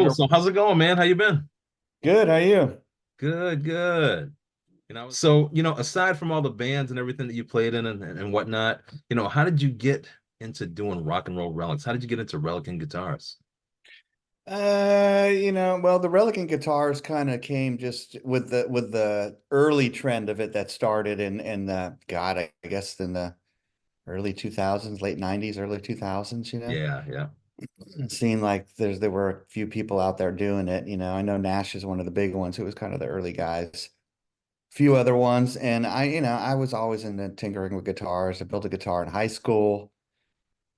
Cool. So how's it going, man? How you been? Good, how are you? Good, good. Aside from all the bands and everything that you played in and whatnot, how did you get into doing rock and roll relics? How did you get into relicing guitars? Well, the Relic guitars kind of came just with the early trend of it that started in the God, I guess in the early 2000s, late 90s, early 2000s, Yeah, yeah. It seemed like there were a few people out there doing it. I know Nash is one of the big ones who was kind of the early guys. Few other ones, and I was always into tinkering with guitars. I built a guitar in high school.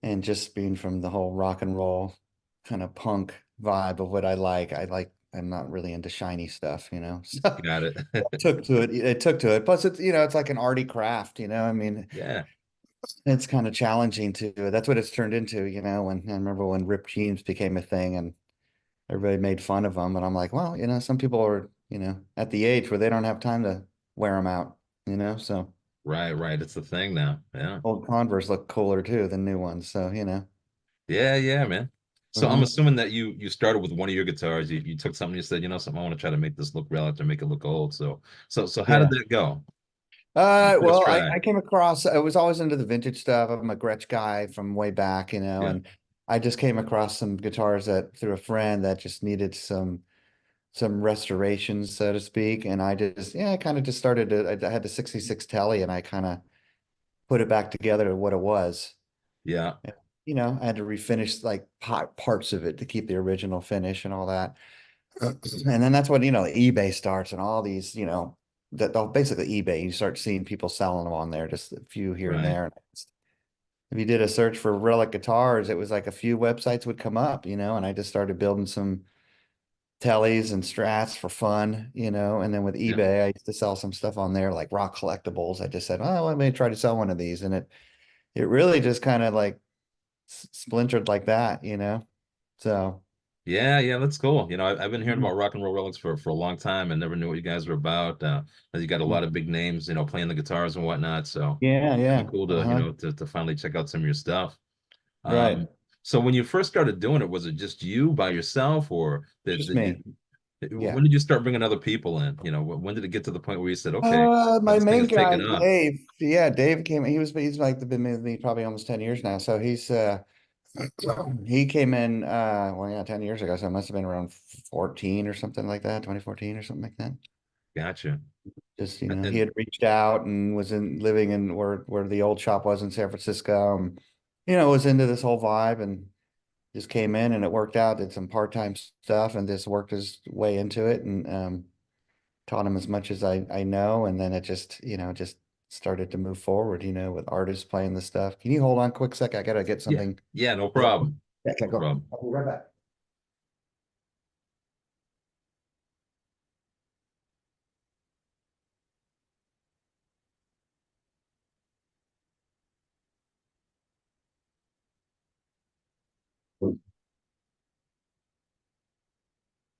And just being from the whole rock and roll kind of punk vibe of what I'm not really into shiny stuff. So Got it. it took to it. Plus it's like an arty craft. I mean, Yeah, it's kind of challenging that's what it's turned into, when I remember when ripped jeans became a thing and everybody made fun of them. And I'm like, well, some people are, at the age where they don't have time to wear them out. So right, right. It's the thing now. Yeah. old Converse look cooler too than new ones. So. Yeah, yeah, man. So I'm Mhm. assuming that you started with one of your guitars. You took something, you said, something, I want to try to make this look relic or make it look old. So how did Yeah. that go? The first Well, I, try. I came across, I was always into the vintage stuff. I'm a Gretsch guy from way back, Yeah, and I just came across some guitars that through a friend that just needed some restorations, so to speak. And I kind of just started I had the 66 Telly and I kind of put it back together to what it was. yeah, I had to refinish like parts of it to keep the original finish and all that. And then that's when, eBay starts and all these, that basically eBay, you start seeing people selling them on there, just a few here and right. there. If you did a search for relic guitars, it was like a few websites would come up, and I just started building some tellies and strats for fun. And then with Yeah. eBay, I used to sell some stuff on there like rock collectibles. I just said, oh, let me try to sell one of these. And it really just kind of like splintered like that. So Yeah, yeah, that's cool. I've been hearing mhm. about Rock and Roll Relics for a long time and never knew what you guys were about. You got a lot of big names, playing the guitars and whatnot. So Yeah, it'd be yeah. cool to, Uh-huh. to finally check out some of your stuff. Right. So when you first started doing it, was it just you by yourself, or Just me. when Yeah. did you start bringing other people in? When did it get to the point where you said, okay, My this thing main is taking guy, off? Dave. Yeah, Dave came. He's like been with me probably almost 10 years now. So he came in well, yeah, 10 years ago. So it must have been around 14 or something like that, 2014 or something like that. Gotcha. Just, he And had reached out and was living in where the old shop was in San Francisco. Was into this whole vibe and just came in and it worked out, did some part-time stuff and just worked his way into it and taught him as much as I know, and then it just started to move forward, with artists playing the stuff. Can you hold on a quick sec? I gotta get yeah, something. yeah, no Yeah, problem. okay, No go. problem. I'll be right back.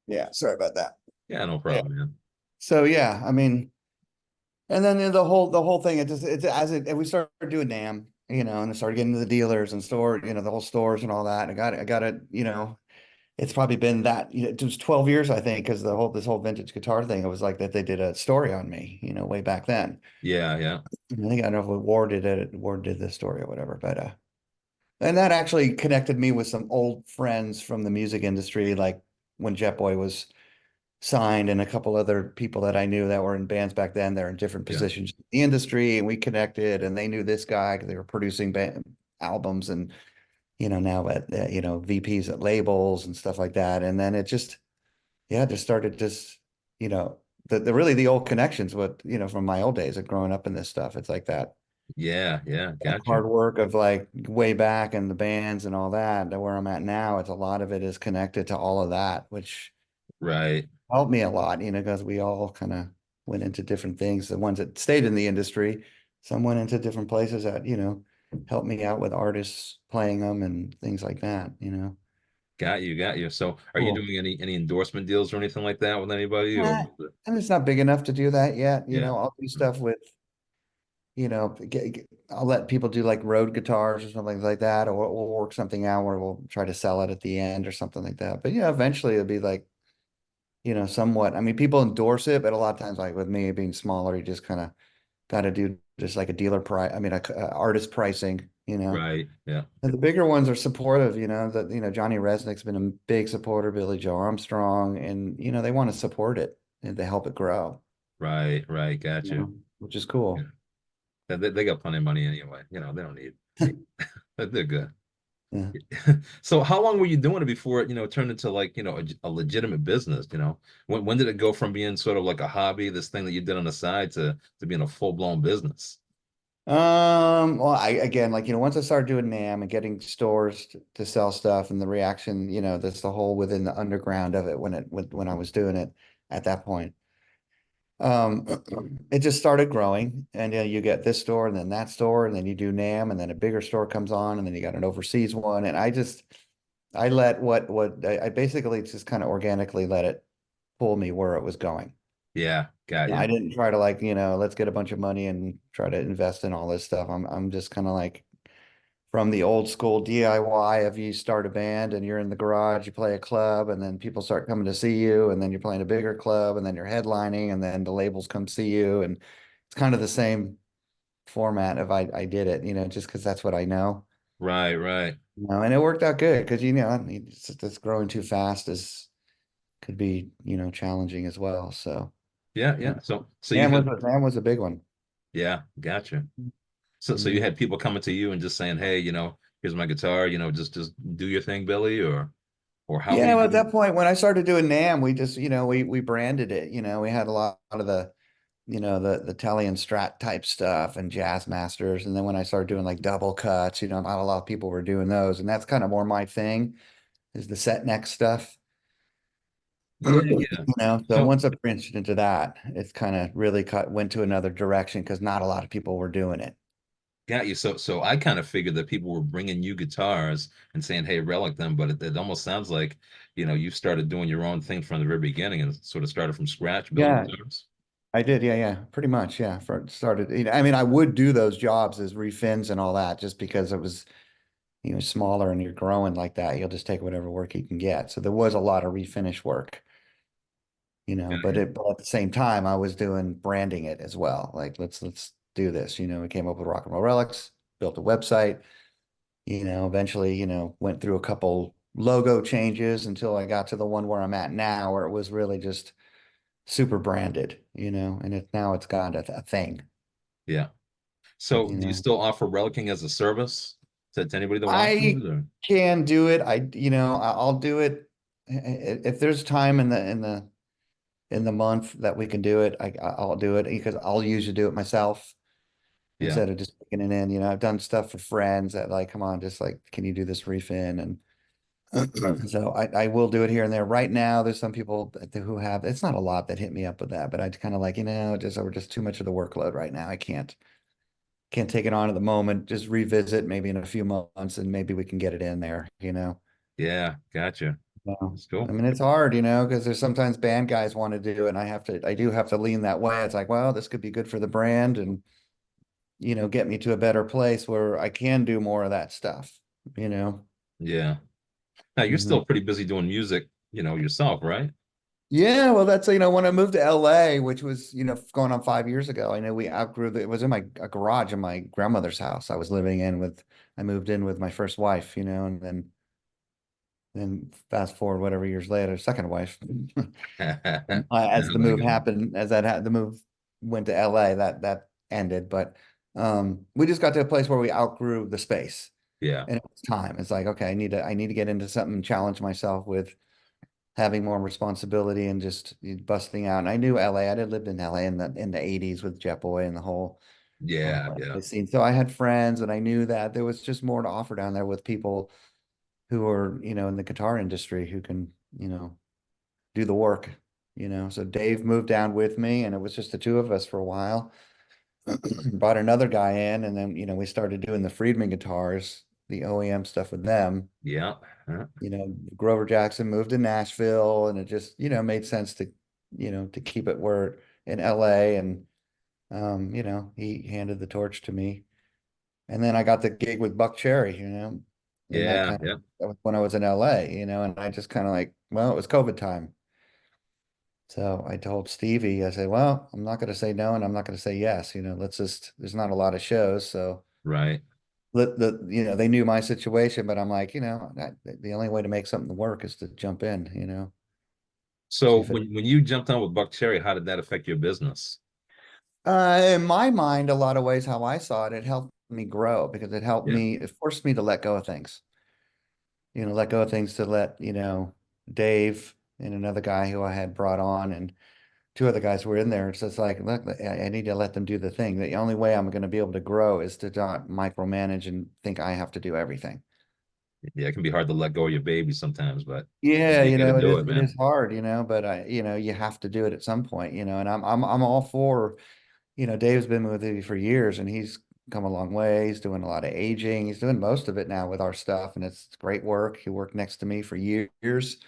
Yeah, sorry about that. Yeah, no Yeah. problem, man. So yeah, I mean, and then the whole thing, it's as it and we started doing NAMM, and I started getting to the dealers and the whole stores and all that. And I got it. It's probably been it was 12 years, I think, because this whole vintage guitar thing, it was like that they did a story on me, way back then. Yeah, yeah, I think I don't know if Ward did this story or whatever, but and that actually connected me with some old friends from the music industry, like when Jetboy was signed and a couple other people that I knew that were in bands back then. They're in different yeah. positions in the industry, and we connected, and they knew this guy because they were producing albums and now at VPs at labels and stuff like that. And then it just yeah, just started just you know the really the old connections with from my old days of growing up in this stuff. It's like that Yeah, yeah, gotcha. hard work of like way back and the bands and all that, that where I'm at now, it's a lot of it is connected to all of that, which Right. helped me a lot, because we all kind of went into different things. The ones that stayed in the industry, some went into different places that helped me out with artists playing them and things like that. Got you, got you. So are you Cool. doing any endorsement deals or anything like that with anybody or And it's not big enough to do that yet. yeah. I'll do stuff with I'll let people do like road guitars or something like that, or we'll work something out where we'll try to sell it at the end or something like that. But eventually it'll be like, somewhat. I mean, people endorse it, but a lot of times, like with me being smaller, you just kind of got to do just like a dealer price. I mean, a artist pricing, Right. Yeah. And the bigger ones are supportive, that, Johnny Resnick's been a big supporter, Billy Joe Armstrong, and, they want to support it and to help it grow, Right. Right. Got you. which is Yeah. cool. They got plenty of money anyway. They don't need. They're good. Yeah. So how long were you doing it before it, turned into like, a legitimate business, When did it go from being sort of like a hobby, this thing that you did on the side to being a full-blown business? Well, again, like, once I started doing NAMM and getting stores to sell stuff and the reaction, that's the whole within the underground of it when I was doing it at that point. Um, it just started growing, and you get this store and then that store, and then you do NAMM, and then a bigger store comes on, and then you got an overseas one, and I let what I basically just kind of organically let it pull me where it was going. Yeah, got I you. didn't try to like, let's get a bunch of money and try to invest in all this stuff. I'm just kind of like from the old school DIY of you start a band and you're in the garage, you play a club, and then people start coming to see you, and then you're playing a bigger club, and then you're headlining, and then the labels come see you. And it's kind of the same format if I did it, just because that's what I know. Right, right. And it worked out good because it's growing too fast is could be, challenging as well. So Yeah, uh, yeah. So you had Nam was a big one. yeah, gotcha. So you Yeah. had people coming to you and just saying, "Hey, here's my guitar, just do your thing, Billy," or how were Yeah, you well, at doing? that point, when I started doing NAM, we just, we branded it. We had a lot of the, the Italian Strat type stuff and Jazz Masters. And then when I started doing like double cuts, not a lot of people were doing those. And that's kind of more my thing is the set neck stuff. Yeah, yeah. So So once I branched into that, it's kind of really went to another direction because not a lot of people were doing it. got you. So I kind of figured that people were bringing you guitars and saying, "Hey, relic them," but it almost sounds like, you started doing your own thing from the very beginning and sort of started from scratch building Yeah, guitars. I did. Yeah, yeah, pretty much. Yeah, for started. I mean, I would do those jobs as refins and all that, just because it was, smaller and you're growing like that. You'll just take whatever work you can get. So there was a lot of refinish work, Got but you. but at the same time, I was doing branding it as well. Like, let's do this. We came up with Rock and Roll Relics, built a website. Eventually, went through a couple logo changes until I got to the one where I'm at now, where it was really just super branded. And now it's got a thing. Yeah. So You do you know, still offer relicing as a service to anybody that wants I it? Or? can do it. I'll do it if there's time in the month that we can do it. I'll do it because I'll usually do it myself Yeah. instead of just taking it in. I've done stuff for friends that like, come on, just like, can you do this refin? And so I will do it here and there. Right now, there's some people who have, it's not a lot that hit me up with that, but I kind of like, we're just too much of the workload right now. I can't take it on at the moment. Just revisit maybe in a few months and maybe we can get it in there. Yeah. Gotcha. No. That's I cool. mean, it's hard, because there's sometimes band guys want to do it, and I do have to lean that way. It's like, well, this could be good for the brand and, get me to a better place where I can do more of that stuff, you know? Yeah. Now you're Mhm. still pretty busy doing music, yourself, right? Yeah, well, that's, when I moved to LA, which was, going on 5 years ago, I know we outgrew it was in my a garage in my grandmother's house I was living in I moved in with my first wife, and then fast forward whatever years later, second wife. As How the that move goes. happened, the move went to LA, that ended. But we just got to a place where we outgrew the space, Yeah. and it was time. It's like, okay, I need to get into something and challenge myself with having more responsibility and just busting out. And I knew LA. I had lived in LA in the 80s with Jetboy and the whole Yeah. Yeah. scene. So I had friends, and I knew that there was just more to offer down there with people who are, in the guitar industry who can, do the work. So Dave moved down with me, and it was just the two of us for a while. Brought another guy in, and then, we started doing the Friedman guitars, the OEM stuff with them. Yeah. Yeah. Grover Jackson moved to Nashville, and it just, made sense to keep it where in LA. And he handed the torch to me. And then I got the gig with Buckcherry, and Yeah, yeah, that was when I was in LA, and I just kind of like, well, it was COVID time. So I told Stevie, I said, well, I'm not going to say no and I'm not going to say yes. There's not a lot of shows. So right. they knew my situation, but I'm like, the only way to make something work is to jump in, see So if it. when you jumped on with Buck Cherry, how did that affect your business? In my mind, a lot of ways how I saw it, it helped me grow because Yeah, it forced me to let go of things, let go of things to let, Dave and another guy who I had brought on and two other guys were in there. It's just like, look, I need to let them do the thing. The only way I'm going to be able to grow is to not micromanage and think I have to do everything. yeah, it can be hard to let go of your baby sometimes, but Yeah, you got to do it, it man. is hard, but you have to do it at some point, and I'm all for, Dave's been with me for years and he's come a long way. He's doing a lot of aging. He's doing most of it now with our stuff and it's great work. He worked next to me for years.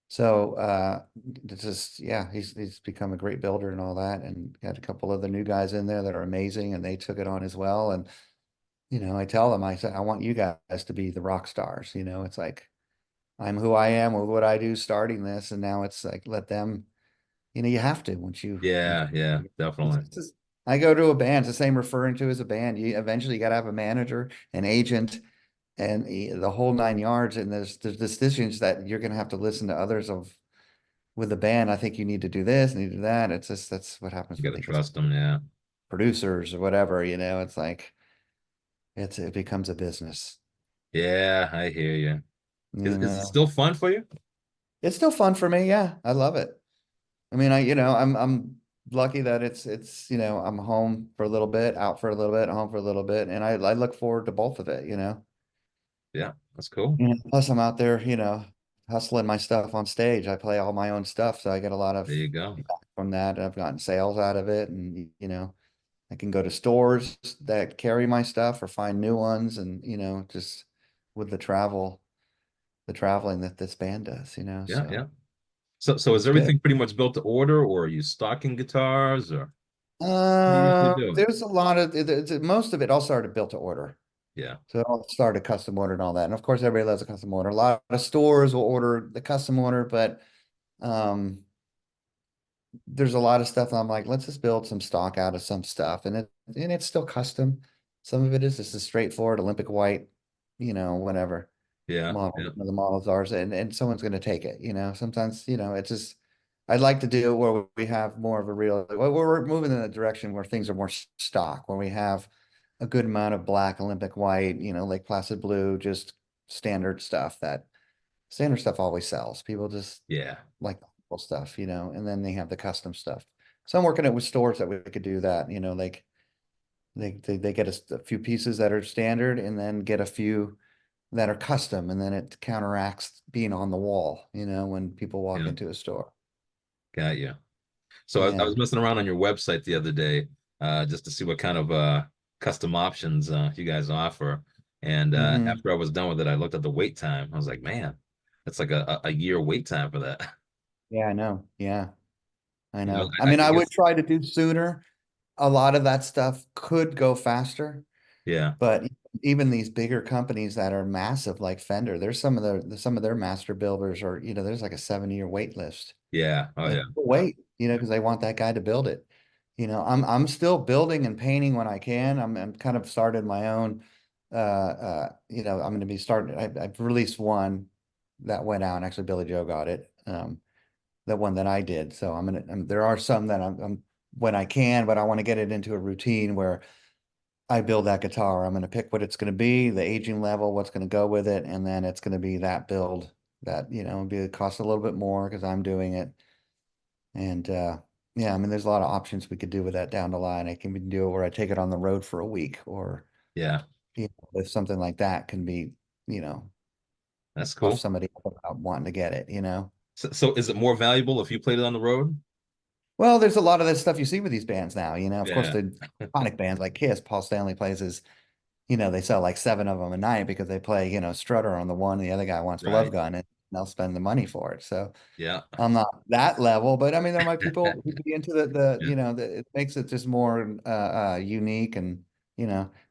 So it's just yeah, he's become a great builder and all that, and got a couple other new guys in there that are amazing, and they took it on as well. And I tell them, I said, I want you guys to be the rock stars. It's like I'm who I am with what I do starting this, and now it's like let them. You have to once Yeah, yeah, it's definitely. just, I go to a band, it's the same referring to as a band. You eventually got to have a manager, an agent, and the whole nine yards. And there's decisions that you're going to have to listen to others of with the band. I think you need to do this, need to do that. It's just that's what happens You with got to I think it's trust them. Yeah, producers or whatever. It's like it becomes a business. yeah, I hear you. You Is it know, still fun for you? it's still fun for me. Yeah, I love it. I mean, I'm lucky that it's I'm home for a little bit, out for a little bit, home for a little bit, and I look forward to both of it. Yeah, that's cool. Plus, I'm out there, hustling my stuff on stage. I play all my own stuff, so I get a lot of There you go. feedback from that. I've gotten sales out of it, and I can go to stores that carry my stuff or find new ones, and just with the traveling that this band does, Yeah, yeah. so So is it's good. everything pretty much built to order, or are you stocking guitars, or what do you usually do? There's a lot of most of it all started built to order. Yeah, So it all started custom order and all that. And of course, everybody loves a custom order. A lot of stores will order the custom order, but um, there's a lot of stuff I'm like, let's just build some stock out of some stuff. And it's still custom. Some of it is just a straightforward Olympic white, whatever yeah, model. yeah, One of the models ours, and someone's going to take it. Sometimes, it's just I'd like to do it where we have more of a real. Well, we're moving in a direction where things are more stock, where we have a good amount of black, Olympic white, Lake Placid blue, just standard stuff always sells. People just yeah, like the cool stuff, and then they have the custom stuff. So I'm working it with stores that we could do that, like they get a few pieces that are standard and then get a few that are custom, and then it counteracts being on the wall, when people walk yeah. into a store. Got you. So I Yeah. was messing around on your website the other day, just to see what kind of custom options you guys offer. And Hmm. after I was done with it, I looked at the wait time. I was like, man, that's like a year wait time for that. Yeah, I know. Yeah, I You know, know. I mean, I I would guess, try to do sooner. A lot of that stuff could go faster, yeah, but even these bigger companies that are massive like Fender, there's some of their master builders are, there's like a 7-year wait list. yeah, oh And yeah, people wait, because they want that guy to build it. I'm still building and painting when I can. I'm kind of started my own. I'm going to be starting. I've released one that went out. And actually, Billy Joe got it. The one that I did. So there are some that I'm when I can, but I want to get it into a routine where I build that guitar. I'm going to pick what it's going to be, the aging level, what's going to go with it, and then it's going to be that build that it costs a little bit more because I'm doing it. And yeah, I mean, there's a lot of options we could do with that down the line. I can do it where I take it on the road for a week, or yeah. if something like that can be, you know, That's puff cool. somebody up about wanting to get it. So is it more valuable if you played it on the road? Well, there's a lot of this stuff you see with these bands now. Of course, Yeah, the iconic bands like Kiss, Paul Stanley plays his, they sell like seven of them a night because they play, Strutter on the one, and the other guy wants Love right. Gun. they'll spend the money for it. So Yeah. I'm not that level, but I mean, there might people who be into the Yeah. it makes it just more unique and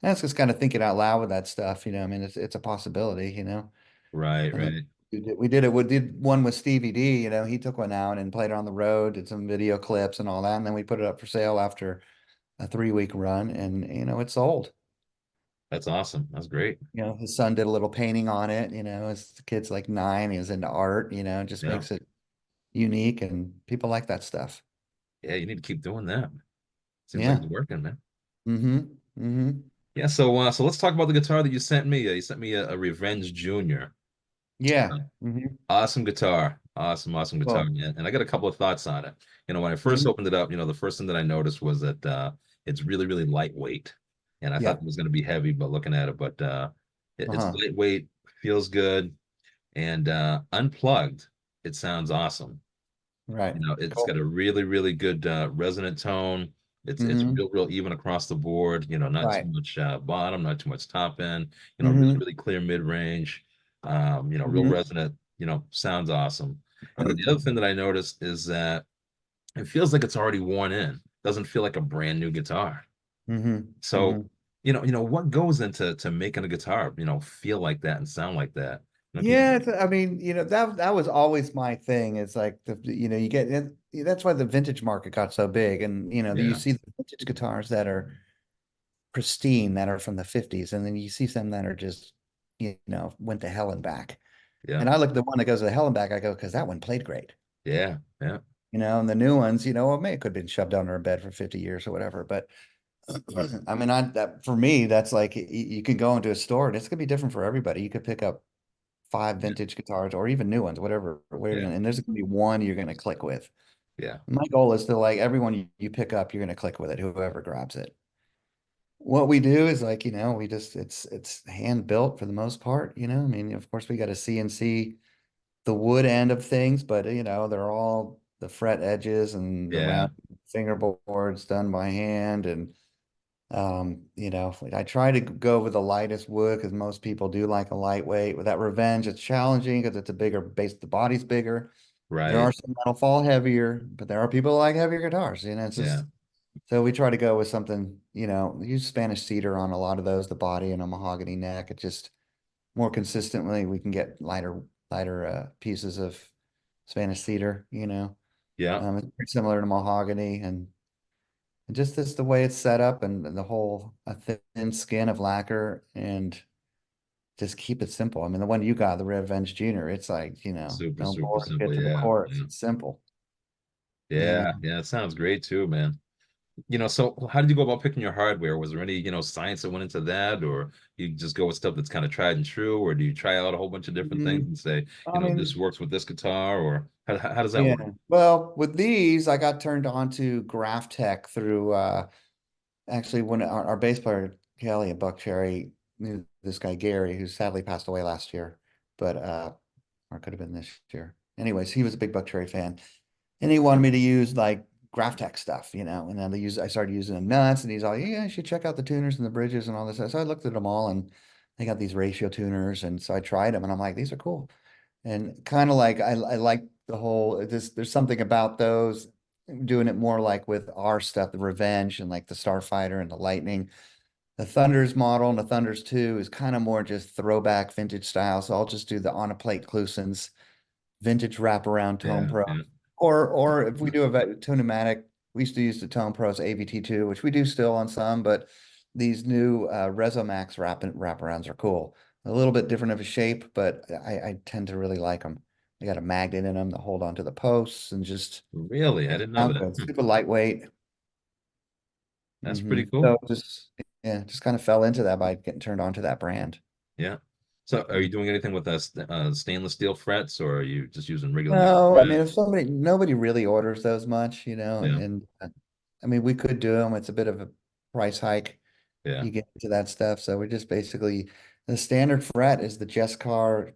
that's just kind of thinking out loud with that stuff. I mean, it's a possibility. Right, And then right. we did one with Stevie D. He took one out and played it on the road, did some video clips and all that, and then we put it up for sale after a 3-week run, and it sold. That's awesome. That's great. His son did a little painting on it. His kid's like 9, he's into art. It just Yeah. makes it unique, and people like that stuff. Yeah, you need to keep doing that. Seems like Yeah. it's working, man. Mm-hmm. Mm-hmm. Yeah, so let's talk about the guitar that you sent me. You sent me a Revenge Junior. Yeah. Mm-hmm. Awesome guitar. Awesome, awesome guitar, Well, man. And I got a couple of thoughts on it. When I first mhm. opened it up, the first thing that I noticed was that it's really, really lightweight. And I thought Yeah. it was going to be heavy, but looking at it, but it's Uh-huh. lightweight, feels good, and unplugged, it sounds awesome. Right. It's got Cool. a really, really good resonant tone. It's Mm-hmm. real, real even across the board. Not too Right. much bottom, not too much top end. Really, Mm-hmm. really clear mid range. Real Mm-hmm. resonant. Sounds awesome. And then the other thing that I noticed is that it feels like it's already worn in. Doesn't feel like a brand new guitar. Mm-hmm. So, Mm-hmm. what goes into making a guitar, feel like that and sound like that. Can Yeah, I mean, that was always my thing. It's like you get it, that's why the vintage market got so big. And you yeah, see the vintage guitars that are pristine, that are from the 50s, and then you see some that are just, went to hell and back. yeah, And I look at the one that goes to hell and back, I go, because that one played great. yeah, yeah, And the new ones, well, maybe it could have been shoved under a bed for 50 years or whatever. But I mean, for me, that's like you can go into a store and it's gonna be different for everybody. You could pick up 5 yeah, vintage guitars or even new ones, whatever, yeah, and there's gonna be one you're gonna click with. yeah, My goal is to like everyone you pick up, you're gonna click with it, whoever grabs it. What we do is like, we just it's hand built for the most part. I mean, of course we got a CNC the wood end of things, but they're all the fret edges and the yeah, round fingerboards done by hand. And I try to go with the lightest wood because most people do like a lightweight. With that Revenge, it's challenging because it's a bigger base, the body's bigger. There right. are some that'll fall heavier, but there are people who like heavier guitars. It's Yeah, just so we try to go with something, use Spanish cedar on a lot of those, the body and a mahogany neck. It just more consistently we can get lighter pieces of Spanish cedar. yeah, It's pretty similar to mahogany, and just this the way it's set up, and the whole a thin skin of lacquer, and just keep it simple. I mean, the one you got, the Revenge Junior, it's like, super, no super more to simple. get to the Yeah, chorus. yeah, It's simple. yeah, yeah. It sounds great too, man. So how did you go about picking your hardware? Was there any, science that went into that, or you just go with stuff that's kind of tried and true, or do you try out a whole bunch of different things Mhm. and say, I this mean, works with this guitar, or how does that yeah. work? Well, with these, I got turned on to Graph Tech through actually when our bass player Kelly at Buckcherry knew this guy Gary, who sadly passed away last year, but or it could have been this year. Anyways, he was a big Buckcherry fan, and he wanted me to use like Graphtec stuff, and then I started using the nuts, and he's all, yeah, you should check out the tuners and the bridges and all this. So I looked at them all, and they got these ratio tuners, and so I tried them, and I'm like, these are cool, and kind of like I like the whole. There's something about those doing it more like with our stuff, the Revenge and like the Starfighter and the Lightning. The Thunders model and the Thunders 2 is kind of more just throwback vintage style. So I'll just do the on a plate Klusons, vintage wraparound Tone Yeah, Pro. yeah, Or if we do a Tone-o-matic, we used to use the Tone Pros AVT2, which we do still on some, but these new Resomax wraparounds are cool. A little bit different of a shape, but I tend to really like them. They got a magnet in them to hold onto the posts and just really, I they didn't know sound that. good. Super lightweight. That's pretty So cool. just kind of fell into that by getting turned on to that brand. Yeah. So, are you Mm. doing anything with stainless steel frets, or are you just using regular nickel No, I mean, if frets? nobody really orders those much, Yeah, and I mean, we could do them. It's a bit of a price hike. yeah. You get into that stuff. So we're just basically the standard fret is the Jescar,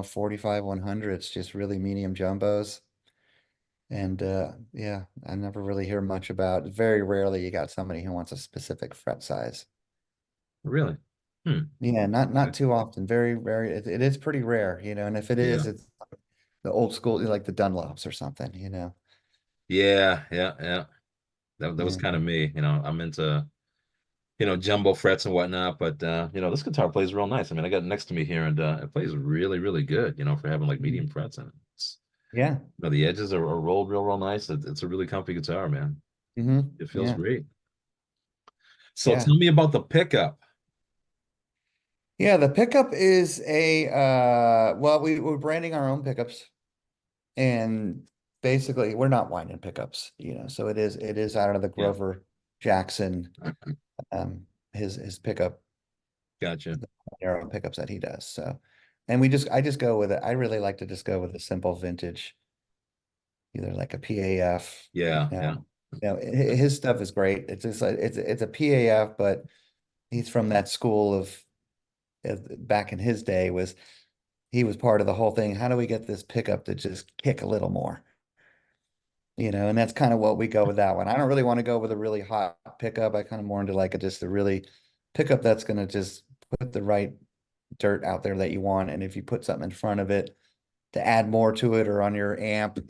45 100. It's just really medium jumbos. And yeah, I never really hear much about. Very rarely you got somebody who wants a specific fret size. Really? Hmm. Yeah, not Okay. too often. Very, very. It is pretty rare, and if it Yeah. is, it's the old school, like the Dunlops or something, you know. Yeah, yeah, yeah. That was Yeah. kind of me. I'm into, jumbo frets and whatnot, but this guitar plays real nice. I mean, I got it next to me here and it plays really, really good, for having like medium frets in it. Yeah. The edges are rolled real nice. It's a really comfy guitar, man. It feels Yeah. great. So Yeah. tell me about the pickup. Yeah. The pickup is well, we're branding our own pickups, and basically we're not winding pickups, you know. So it is out of the Yeah, Grover Jackson, his pickup, gotcha. the narrow pickups that he does. So, and I just go with it. I really like to just go with a simple vintage, either like a PAF, Yeah, yeah, his stuff is great. It's just like it's a PAF, but he's from that school of back in his day, was he was part of the whole thing. How do we get this pickup to just kick a little more? And that's kind of what we go with that one. I don't really want to go with a really hot pickup. I kind of more into like just a really pickup that's going to just put the right dirt out there that you want. And if you put something in front of it to add more to it, or on your amp, the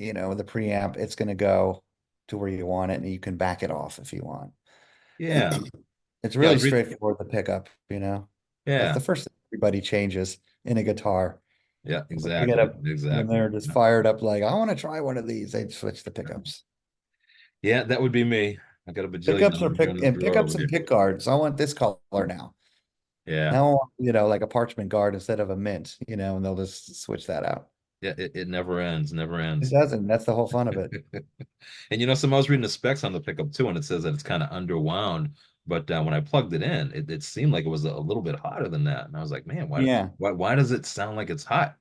preamp, it's going to go to where you want it, and you can back it off if you want. yeah, It's yeah. I really was reading. straightforward, the pickup. That's Yeah, the first thing everybody changes in a guitar. yeah, When they get exactly, up, when exactly. they're just fired up, like, I want to try one of these, they switch the pickups. Yeah, that would be me. I got a bajillion Pickups of are them here in pick this and drawer over pickups and here. pick guards. I want this color now. Yeah, Now I want, like a parchment guard instead of a mint, and they'll just switch that out. yeah. It never ends, never It ends. doesn't. That's the whole fun of it. And I was reading the specs on the pickup too, and it says that it's kind of underwound. But when I plugged it in, it seemed like it was a little bit hotter than that. And I was like, man, Yeah. why does it sound like it's hot?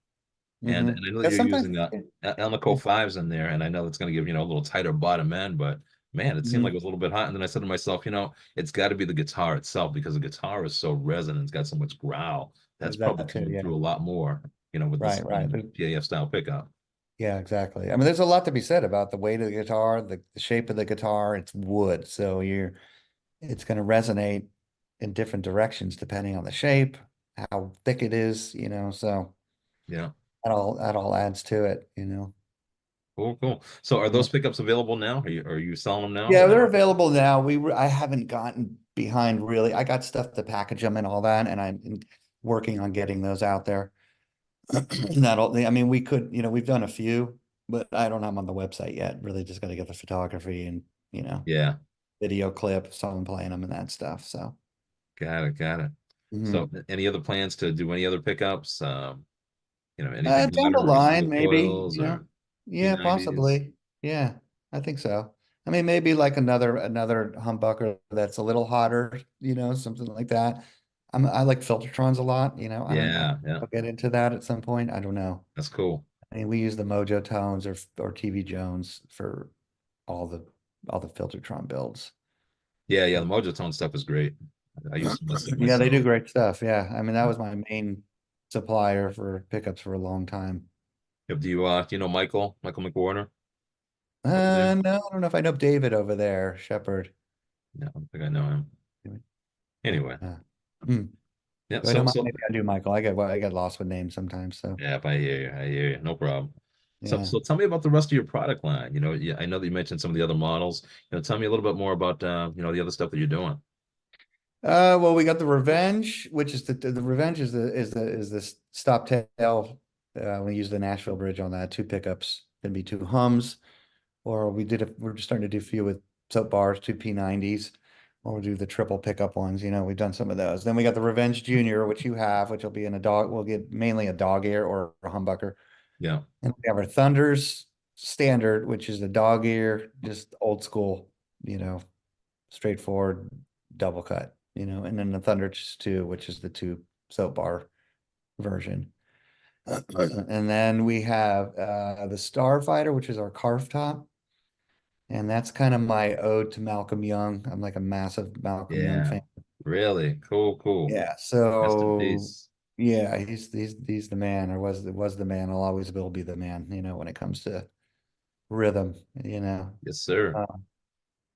And I know that Yeah, you're sometimes using Elnico fives in there, and I know that's going to give a little tighter bottom end. But man, it seemed like it mhm. was a little bit hot. And then I said to myself, it's got to be the guitar itself because the guitar is so resonant, it's got so much growl. That's There's probably that too. coming Yeah. through a lot more, with this Right, right. PAF style pickup. Yeah, exactly. I mean, there's a lot to be said about the weight of the guitar, the shape of the guitar. It's wood, so it's going to resonate in different directions depending on the shape, how thick it is. So Yeah. that all adds to it. Cool, cool. So are Yeah. those pickups available now? Are you selling them now Yeah, or? they're available now. I haven't gotten behind really. I got stuff to package them and all that, and I'm working on getting those out there. Not all, I mean, we've done a few, but I don't have them on the website yet. Really just got to get the photography and, you know, Yeah, video clip, someone playing them and that stuff. So, got it, got it. So mhm. any other plans to do any other pickups? Anything Down the modern or line, single maybe, coils or yeah, P90s? possibly. Yeah, I think so. I mean, maybe like another humbucker that's a little hotter, something like that. I like Filtertrons a lot. I don't know. Yeah, yeah, I'll get into that at some point. I don't know. that's cool. I mean, we use the Mojo Tones or TV Jones for all the all the Filtertron builds. Yeah, yeah, the Mojo Tone stuff is great. I used to mess with it Yeah, they do myself. great stuff. Yeah. I mean, that was my main supplier for pickups for a long time. Do you know Michael McWarner over there? No, I don't know if I know David over there, Shepherd. No, I don't think I know him. Anyway, Uh, hmm. yeah, Do I know so my, so maybe I do, Michael. I get lost with names sometimes. So yeah, I hear you. I hear you. No problem. So, yeah. so tell me about the rest of your product line. Yeah, I know that you mentioned some of the other models. Tell me a little bit more about the other stuff that you're doing. Well, we got the Revenge, which is the Revenge is the stop tail. We use the Nashville bridge on that. Two pickups, can be two hums, or we're just starting to do a few with soap bars, two P90s, or we'll do the triple pickup ones. We've done some of those. Then we got the Revenge Junior, which you have, which will be in a dog. We'll get mainly a dog ear or a humbucker. Yeah, And we have our Thunders Standard, which is a dog ear, just old school, you know, straightforward double cut, and then the Thunders 2, which is the two soap bar version. And then we have the Starfighter, which is our carve top. And that's kind of my ode to Malcolm Young. I'm like a massive Malcolm Young yeah, fan. really cool, cool. Yeah. Rest in So peace. yeah, he's the man, or was the man. I'll always will be the man, when it comes to rhythm, Yes, sir. uh,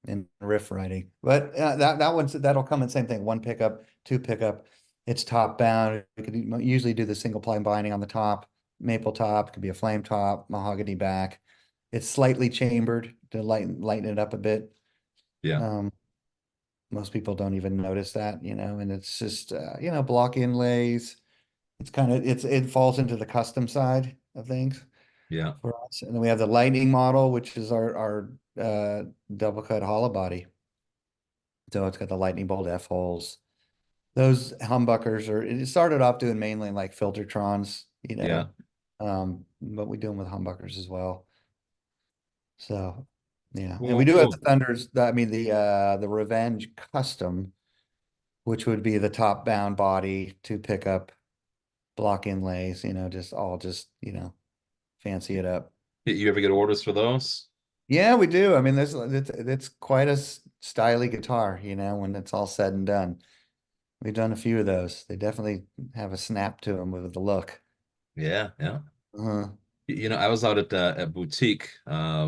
and riff writing. But that'll come in same thing. One pickup, two pickup. It's top bound. We could usually do the single ply binding on the top. maple top, could be a flame top, mahogany back. It's slightly chambered to lighten it up a bit. Yeah. Um, most people don't even notice that, and it's just block inlays. It falls into the custom side of things Yeah. for us. And then we have the Lightning model, which is our double cut hollow body. So it's got the lightning bolt F holes. Those humbuckers it started off doing mainly like Filtertrons, Yeah. but we do them with humbuckers as well. So yeah, and we Cool. do have Cool. the Thunders. I mean the Revenge Custom, which would be the top bound body to pick up block inlays. Just fancy it up. You ever get orders for those? Yeah, we do. I mean, it's quite a styly guitar, when it's all said and done. We've done a few of those. They definitely have a snap to them with the look. Yeah. Yeah. Uh-huh. I was out at boutique, I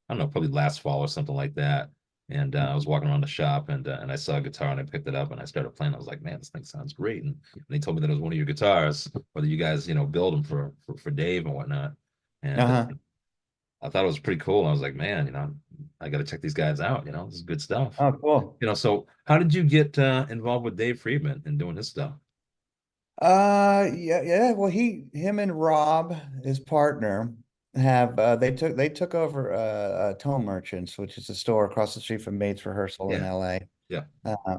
don't know, probably last fall or something like that. And I was walking around the shop and I saw a guitar and I picked it up and I started playing. I was like, man, this thing sounds great. And they told me that it was one of your guitars, whether you guys, build them for Dave and whatnot. And Uh-huh. I thought it was pretty cool. I was like, man, I got to check these guys out. This is good stuff. Oh, cool. So how did you get involved with Dave Friedman and doing his stuff? Yeah, yeah. Well, him and Rob, his partner, have they took over Tone Merchants, which is a store across the street from Maids Rehearsal in Yeah, LA. yeah,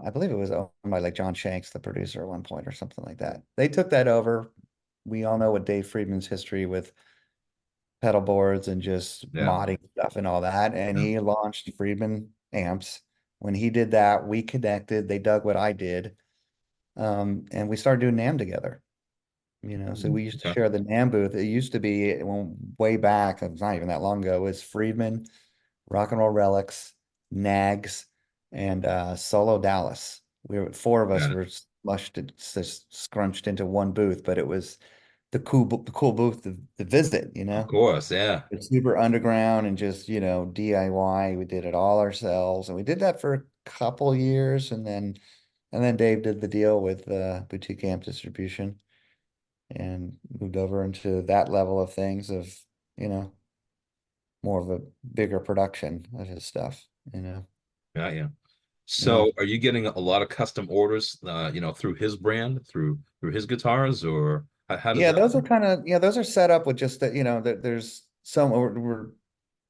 I believe it was owned by like John Shanks, the producer, at one point or something like that. They took that over. We all know what Dave Friedman's history with pedal boards and just yeah, modding stuff and all that. And yeah. he launched Friedman amps. When he did that, we connected. They dug what I did. And we started doing NAM together. So we used to Okay. share the NAM booth. It used to be way back, it's not even that long ago, it was Friedman, Rock N Roll Relics, Nags, and Solo Dallas. Four of us Got it. were scrunched into one booth, but it was the cool booth to visit, Of course, yeah. It's super underground and just, DIY. We did it all ourselves, and we did that for a couple years, and then Dave did the deal with Boutique Amp Distribution and moved over into that level of things you know, more of a bigger production of his stuff, Yeah, yeah. Yeah. So are you getting a lot of custom orders, through his brand, through his guitars, or how does Yeah, that those are work? kind of, those are set up with just that, that there's some, we're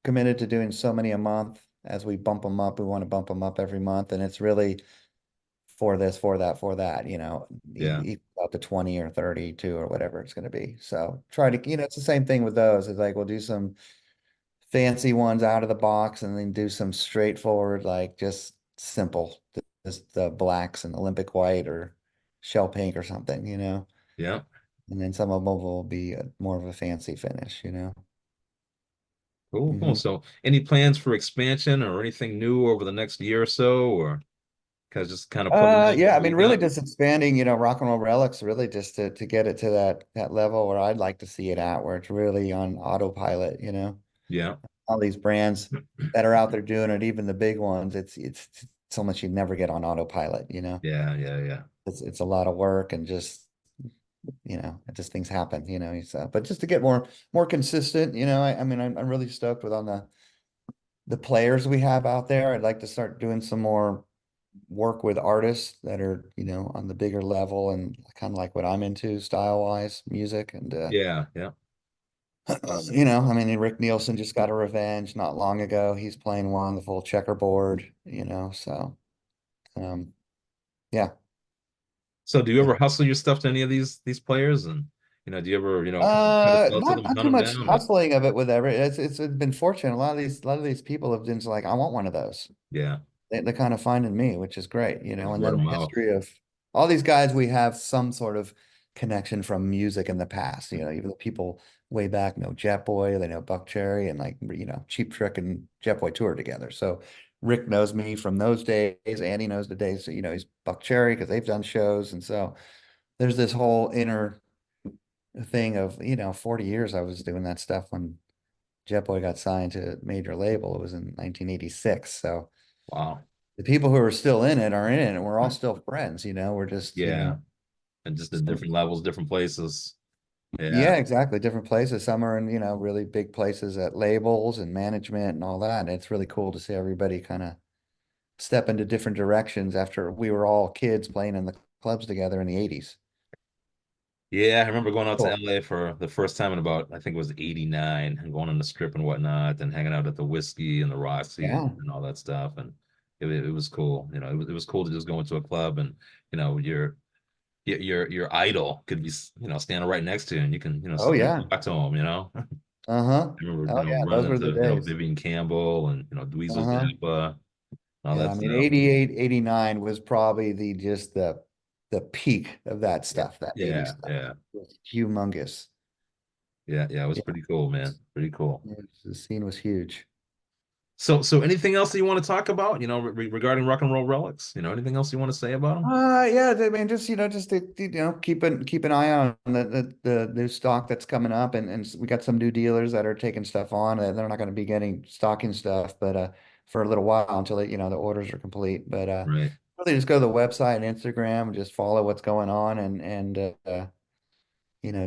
committed to doing so many a month. As we bump them up, we want to bump them up every month. And it's really for this, for that, for that, Yeah, out to 20 or 32 or whatever it's going to be. So try to, it's the same thing with those. It's like we'll do some fancy ones out of the box and then do some straightforward, like just simple, just the blacks and Olympic white or shell pink or something. yeah. And then some of them will be more of a fancy finish. Cool, cool. hmm So any plans for expansion or anything new over the next year or so, or just kind of plugging along with Yeah, I what mean, you really got? just expanding, Rock and Roll Relics, really just to get it to that level where I'd like to see it at, where it's really on autopilot. Yeah, All these brands that are out there doing it, even the big ones, it's so much you never get on autopilot. yeah, yeah, yeah, It's a lot of work and just things happen. So, but just to get more consistent, I mean, I'm really stoked with on the players we have out there. I'd like to start doing some more work with artists that are, on the bigger level and kind of like what I'm into style wise, music and yeah, yeah. I mean, Rick Nielsen just got a Revenge not long ago. He's playing one, the full checkerboard. So um yeah. So do you ever hustle your stuff to any of these players, and do you ever kind of try to sell it to Not them, not hunt too them much down, or hustling of it with it's been fortunate. A lot of these people have been like, I want one of those. yeah, They're kind of finding me, which is great. just And word then of the mouth? history of all these guys, we have some sort of connection from music in the past. Even the people way back know Jetboy, they know Buckcherry, and like, Cheap Trick and Jetboy toured together. So Rick knows me from those days. Andy knows the days, he's Buckcherry because they've done shows. And so there's this whole inner thing of, 40 years I was doing that stuff when Jetboy got signed to a major label. It was in 1986. So Wow. the people who are still in it are in it, and we're all still friends. We're just, Yeah, and just at so different levels, different places. Yeah. Yeah, exactly. Different places. Some are in, really big places at labels and management and all that. And it's really cool to see everybody kind of step into different directions after we were all kids playing in the clubs together in the 80s. Yeah, I remember going out to Cool. LA for the first time in about, I think it was 89, and going on the strip and whatnot, and hanging out at the Whiskey and the Roxy Yeah. and all that stuff. And it was cool. It was cool to just go into a club and, your idol could be, standing right next to you, and you can, Oh, sit there yeah. and talk to him. I Uh-huh. remember, Oh, yeah. running Those were the into, days. Vivian Campbell and, Dweezil Uh-huh. Zappa, all Yeah. that I mean, stuff. 88, 89 was probably just the peak of that Yeah. stuff, that 80s Yeah, stuff. yeah, It was humongous. yeah, yeah. It was Yeah. pretty cool, man. Pretty cool. The scene was huge. So anything else that you want to talk about, regarding Rock and Roll Relics? Anything else you want to say about them? Yeah, I mean, just to, keep an eye on the new stock that's coming up, and we got some new dealers that are taking stuff on. They're not going to be getting stocking stuff, but for a little while until the orders are complete. But Right. really, just go to the website and Instagram, and just follow what's going on, and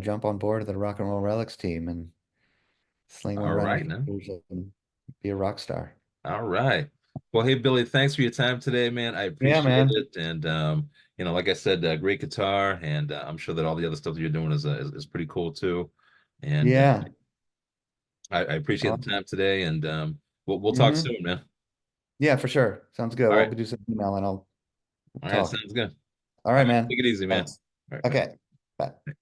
jump on board of the Rock and Roll Relics team and sling one All around your right, man. fingers and be a rock star. All right. Well, hey Billy, thanks for your time today, man. I Yeah, appreciate man. it. And like I said, great guitar, and I'm sure that all the other stuff that you're doing is pretty cool too. And Yeah. I appreciate the Awesome. time today, and we'll talk Hmm. soon, man. Yeah, for sure. Sounds good. All We'll right. do some email and I'll All right, talk. sounds good. All All right, right, man. take it easy, man. Thanks. All right, bye. Okay. Bye.